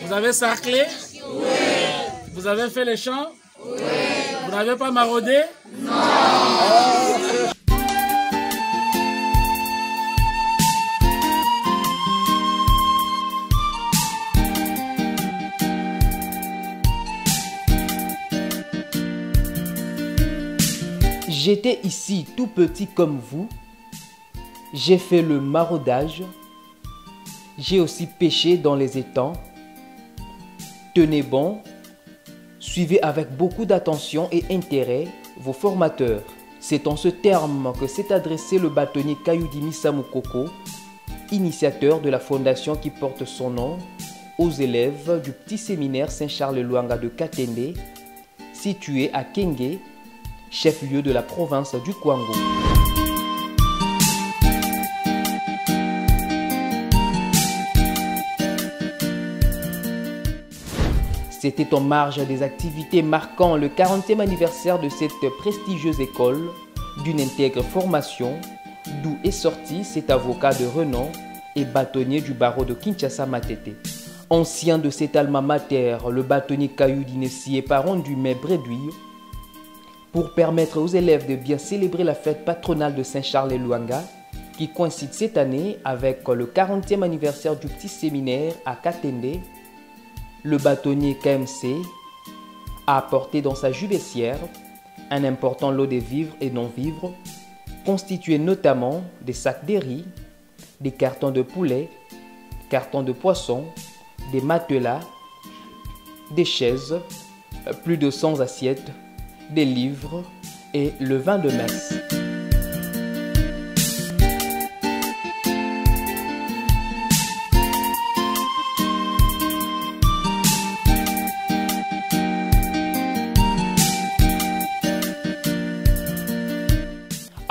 Vous avez sarclé? Oui. Vous avez fait les champs? Oui. Vous n'avez pas maraudé? Non. J'étais ici tout petit comme vous. J'ai fait le maraudage. J'ai aussi pêché dans les étangs. Tenez bon, suivez avec beaucoup d'attention et intérêt vos formateurs. C'est en ce terme que s'est adressé le bâtonnier Kayudimi Samukoko, initiateur de la fondation qui porte son nom, aux élèves du petit séminaire Saint-Charles-Luanga de Katende, situé à Kenge, chef-lieu de la province du Kwango. C'était en marge des activités marquant le 40e anniversaire de cette prestigieuse école d'une intègre formation, d'où est sorti cet avocat de renom et bâtonnier du barreau de Kinshasa-Matete. Ancien de cet alma mater, le bâtonnier Kayudimi s'y est pas rendu mais bredouille pour permettre aux élèves de bien célébrer la fête patronale de Saint-Charles-et-Luanga qui coïncide cette année avec le 40e anniversaire du petit séminaire à Katende. Le bâtonnier KMC a apporté dans sa juvécière un important lot de vivres et non-vivres, constitués notamment des sacs de riz, des cartons de poulet, cartons de poisson, des matelas, des chaises, plus de 100 assiettes, des livres et le vin de messe.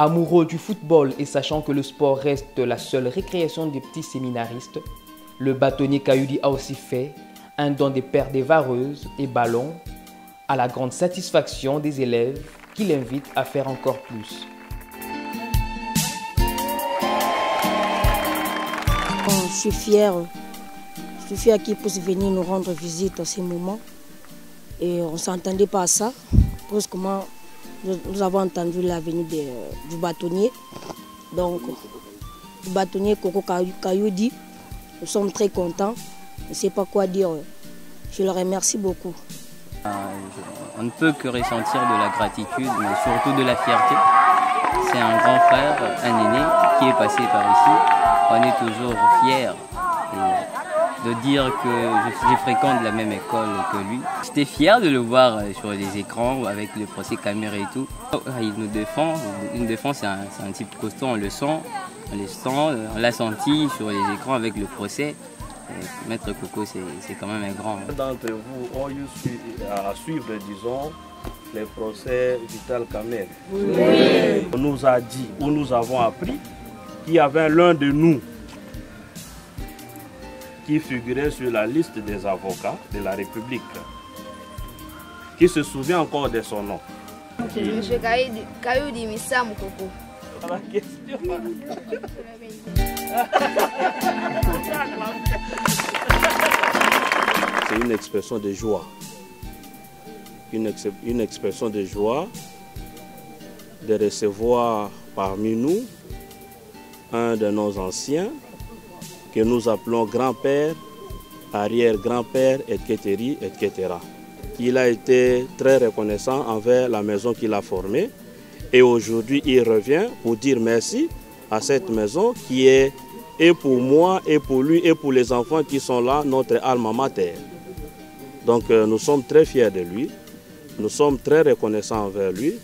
Amoureux du football et sachant que le sport reste la seule récréation des petits séminaristes, le bâtonnier Kayudi a aussi fait un don des paires de vareuses et ballons à la grande satisfaction des élèves qui l'invitent à faire encore plus. Je suis fière qu'ils puissent venir nous rendre visite à ces moments. Et on ne s'entendait pas à ça. Brusquement, nous avons entendu la venue du bâtonnier. Donc, le bâtonnier Koko Kayudi, nous sommes très contents. Je ne sais pas quoi dire. Je le remercie beaucoup. On ne peut que ressentir de la gratitude, mais surtout de la fierté. C'est un grand frère, un aîné, qui est passé par ici. On est toujours fiers de dire que je fréquente la même école que lui. J'étais fier de le voir sur les écrans avec le procès caméra et tout. Il nous défend, c'est un type costaud, on le sent, on l'a senti sur les écrans avec le procès. Maître Coco, c'est quand même un grand. D'entre vous ont eu à suivre, disons, les procès Vital Kamerhe. Oui. On nous a dit, ou nous avons appris, qu'il y avait l'un de nous qui figurait sur la liste des avocats de la République, qui se souvient encore de son nom. Monsieur Kayudimi Samukoko. La question. C'est une expression de joie. Une expression de joie de recevoir parmi nous un de nos anciens que nous appelons grand-père, arrière-grand-père, etc. Il a été très reconnaissant envers la maison qu'il a formée et aujourd'hui il revient pour dire merci à cette maison qui est et pour moi et pour lui et pour les enfants qui sont là, notre alma mater. Donc nous sommes très fiers de lui, nous sommes très reconnaissants envers lui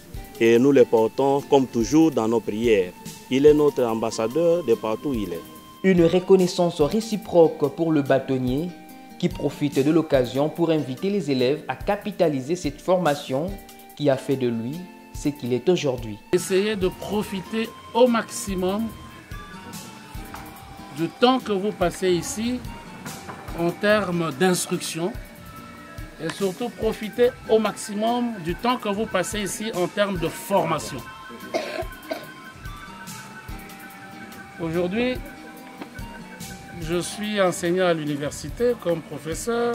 et nous le portons comme toujours dans nos prières. Il est notre ambassadeur de partout où il est. Une reconnaissance réciproque pour le bâtonnier qui profite de l'occasion pour inviter les élèves à capitaliser cette formation qui a fait de lui ce qu'il est aujourd'hui. Essayez de profiter au maximum du temps que vous passez ici en termes d'instruction et surtout profitez au maximum du temps que vous passez ici en termes de formation. Aujourd'hui, je suis enseignant à l'université comme professeur.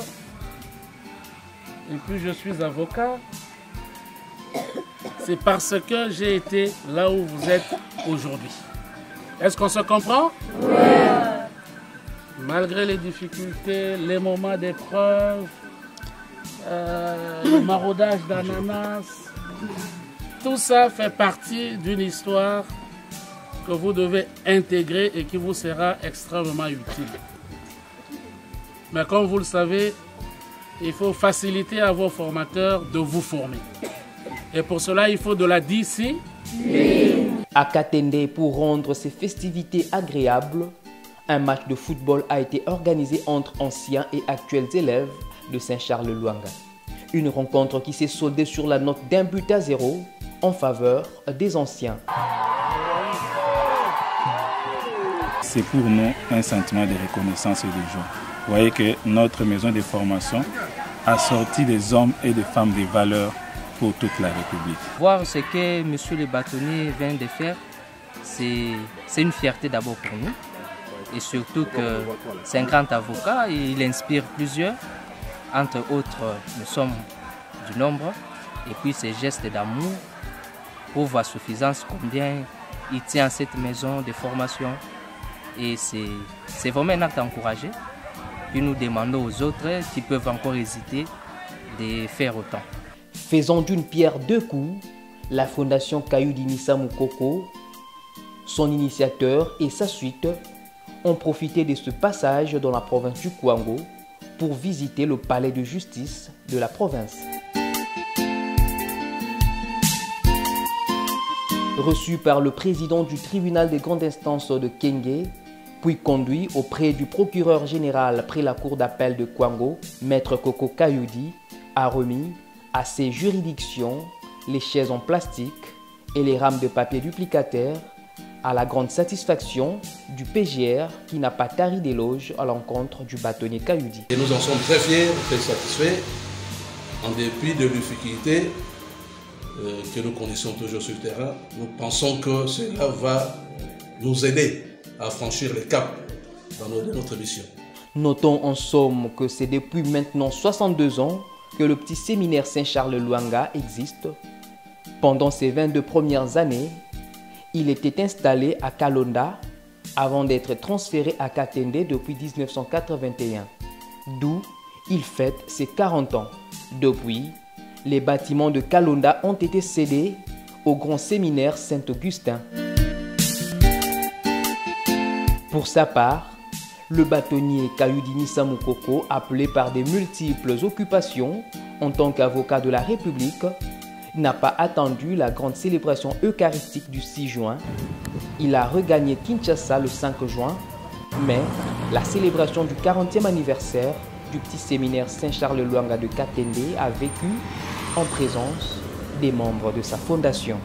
Et puis je suis avocat. C'est parce que j'ai été là où vous êtes aujourd'hui. Est-ce qu'on se comprend? Oui. Malgré les difficultés, les moments d'épreuve, le maraudage d'ananas, tout ça fait partie d'une histoire que vous devez intégrer et qui vous sera extrêmement utile. Mais comme vous le savez, il faut faciliter à vos formateurs de vous former. Et pour cela, il faut de la discipline. À Katende, pour rendre ces festivités agréables, un match de football a été organisé entre anciens et actuels élèves de Saint-Charles-Luanga. Une rencontre qui s'est soldée sur la note d'1-0 en faveur des anciens. C'est pour nous un sentiment de reconnaissance et de joie. Vous voyez que notre maison de formation a sorti des hommes et des femmes de valeur pour toute la République. Voir ce que M. le bâtonnier vient de faire, c'est une fierté d'abord pour nous. Et surtout que c'est un grand avocat et il inspire plusieurs. Entre autres, nous sommes du nombre. Et puis ces gestes d'amour prouvent à suffisance combien il tient à cette maison de formation. Et c'est vraiment un acte encouragé. Puis nous demandons aux autres qui peuvent encore hésiter de faire autant. Faisant d'une pierre deux coups, la fondation Kayudi Misa Mukoko, son initiateur et sa suite ont profité de ce passage dans la province du Kwango pour visiter le palais de justice de la province. Reçu par le président du tribunal de grande instance de Kenge, puis conduit auprès du procureur général près la cour d'appel de Kwango, Maître Koko Kayudi a remis à ces juridictions les chaises en plastique et les rames de papier duplicataire, à la grande satisfaction du PGR qui n'a pas tari d'éloges à l'encontre du bâtonnier Kayudi. Et nous en sommes très fiers, très satisfaits, en dépit de difficultés que nous connaissons toujours sur le terrain. Nous pensons que cela va nous aider à franchir les caps dans notre mission. Notons en somme que c'est depuis maintenant 62 ans que le petit séminaire Saint-Charles-Luanga existe. Pendant ces 22 premières années, il était installé à Kalonda avant d'être transféré à Katende depuis 1981, d'où il fête ses 40 ans. Depuis, les bâtiments de Kalonda ont été cédés au grand séminaire Saint-Augustin. Pour sa part, le bâtonnier Kayudi Misa Mukoko, appelé par des multiples occupations en tant qu'avocat de la République, n'a pas attendu la grande célébration eucharistique du 6 juin. Il a regagné Kinshasa le 5 juin, mais la célébration du 40e anniversaire du petit séminaire Saint-Charles-Luanga de Katende a vécu en présence des membres de sa fondation.